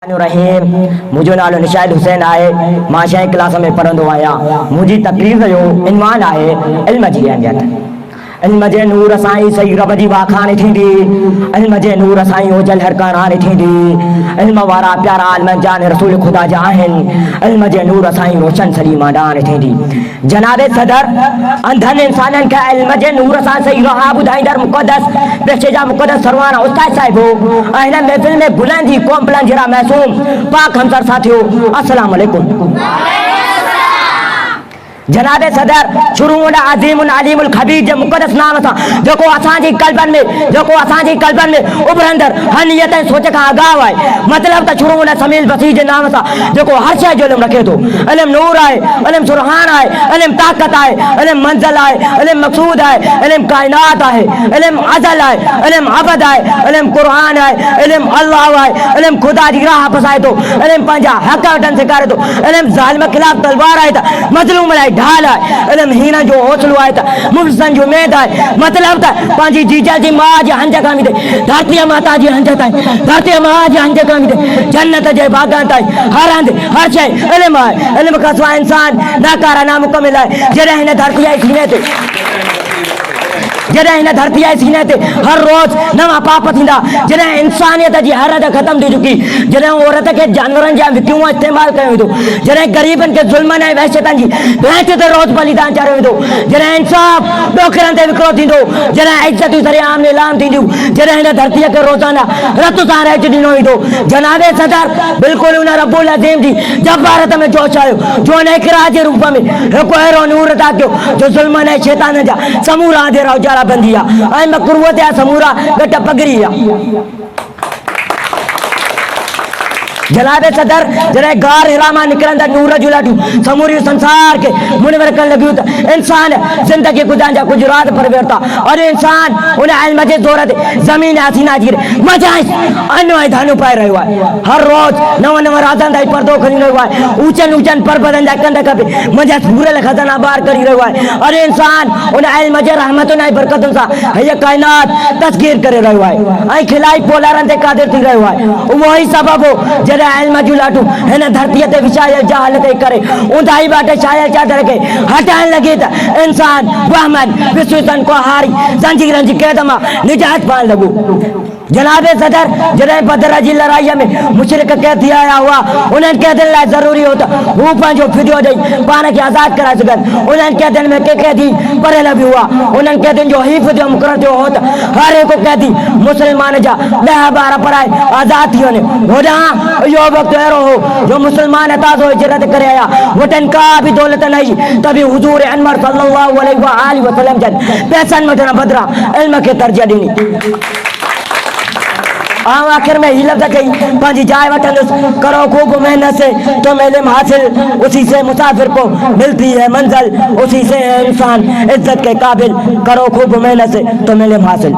रहीम मुझो नालो निशाद हुसैन आहे मां 6 क्लास में पढ़ंदो आहियां। मुंहिंजी तकरीर जो इन्वान आहे इल्म जी अहमियत। इल्म जे नूर सां ई सही रब जी वाखाणी थींदी। इल्म जे नूर सां ई ओजल हरकाराणी थींदी। इल्म वारा प्यारा आलम जान रसूल खुदा जा आहिनि। इल्म जे नूर सां ई रोशन सॼी मांडाण थींदी। जनाब सदर अंधनि इंसाननि खे इल्म जे नूर सां सही राह ॿुधाईंदड़ मुक़दस पेशे जा मुक़दस सरवाना उस्ताद साहिब ऐं हिन महफ़िल में बुलंद जी क़ौम बुलंद जहिड़ा मासूम पाक हमसर साथियो अस्सलाम वालेकुम। जनाब सदर शुरू अजीम अलीम खबीर जे मुक़दस नाम सां जेको असांजी कल्बनि में उभरंदड़ हर नियत ऐं सोच खां आगाह आहे। मतिलबु त शुरू समील वसी जे नाम सां जेको हर शइ जो इल्मु रखे थो। इल्मु नूर आहे, इल्मु सुरहान आहे, इल्मु ताक़त आहे, इल्मु मंज़िल आहे, इल्मु मक़सूद आहे, इल्मु काइनात आहे, इल्मु अज़ल आहे, इल्मु अबद आहे, इल्मु क़ुरान आहे, इल्मु अल्लाह आहे, इल्मु ख़ुदा जी राह फसाए थो, इल्मु पंहिंजा हक़ वठणु सेखारे थो, इल्मु ज़ालिम ख़िलाफ़ तलवार आहे त मज़लूम लाइ ढाल है। इल्मु हीना जो हौसलो आहे त मुफ़्लिसन जो उमेद आहे। मतलब त पंहिंजी जीजा जी मां जी हंज खां मिले धरती माता जी हंज ताईं, धरती मां जी हंज खां मिले जन्नत जे बाग़ान ताईं हर हंधि हर शइ इल्मु आहे। इल्मु खां सवाइ इंसान नाकारा नामुकमिल आहे। जॾहिं हिन धरती जे सीने ते हर रोज़ नवां पाप थींदा। जॾहिं इंसानियत जी हरद ख़त्म थी चुकी, जॾहिं औरत खे जानवरनि जा विकियूं इस्तेमालु कयो वेंदो, जॾहिं ग़रीबनि खे ज़ुल्मनि ऐं वहशतनि जी भेंट ते रोज़ बलिदान चाढ़ियो वेंदो, जॾहिं इंसाफ़ ॾोकरनि ते विकिरो थींदो, जॾहिं इज़तूं सरेआम नीलाम थींदियूं, जॾहिं हिन धरतीअ खे रोज़ाना रत सां रहिजी ॾिनो वेंदो। जनाब सदर बिल्कुलु उन रब्बुल अज़ीम जी जबारत में जोश आयो जो उन इक़रा जे रूप में हिकु अहिड़ो नूर अता कयो जो ज़ुल्मनि ऐं शैतान जा समूरा अंधेरा उजाला बंदी आहे ऐं मकरूह ते समूरा घट पगड़ी आहे। जनाब सदर जॾहिं गार हिरा मां निकिरंदा नूर जूं लाॾियूं समूरे संसार खे मुनवर करण लॻियूं त इंसान ज़िंदगी गुज़ारण जा कुझु रात पर वेठा और इंसान उन इल्म जे ज़ोर ते ज़मीन हसीना जी मजाइस अनो ऐं धानो पाए रहियो आहे। हर रोज़ नवां नवां राज़नि ताईं परदो खणी रहियो आहे। ऊचनि पर्वतनि जा कंध खपे मुंहिंजा भूरियल खज़ाना ॿार करी रहियो आहे और इंसान उन इल्म जे रहमतुनि ऐं बरकतुनि सां हीअ काइनात तस्कीर करे रहियो आहे ऐं खिलाई पोलारनि ते क़ादिर थी रहियो आहे। उहो ई सबबु इल्म जूं लाॾियूं हिन धरतीअ ते विछायल जाल ते करे ऊंधाई बाटे छायल चादर खे हटाइण लॻे त इंसान वहमन विसवसन को हारी ज़ंजीरनि जी क़ैद मां निजात पाइण लॻो। जनाब सदर जॾहिं बदर जी लड़ाईअ में मुशरिक क़ैद थी आया हुआ, उन्हनि क़ैदियुनि लाइ ज़रूरी हो त हू पंहिंजो फिदियो ॾेई पाण खे आज़ादु कराए सघनि। उन्हनि क़ैदियुनि में के क़ैदी पढ़ियल बि हुआ। उन्हनि क़ैदियुनि जो ही फिदियो मुक़ररु थियो हो त हर हिकु क़ैदी मुस्लमान जा 10 ॿार पढ़ाए आज़ादु थी वञे। होॾां इहो वक़्तु अहिड़ो हो जो मुस्लमान ताज़ो हिजरत करे आया, वटनि का बि दौलत न हुई, त बि हुज़ूर अनवर सल्लल्लाहु अलैहि वसल्लम जन पैसनि वठण बदिरां इल्म खे तरजीह ॾिनी। आखिर में ही लफ्ज़ कही पंहिंजी जाइ वठंदुसि, करो खूब मेहनत से तुम इल्म हासिल, उसी से मुसाफिर को मिलती है मंजिल, उसी से इंसान इज्जत के काबिल, करो खूब मेहनत से तुम इल्म हासिल।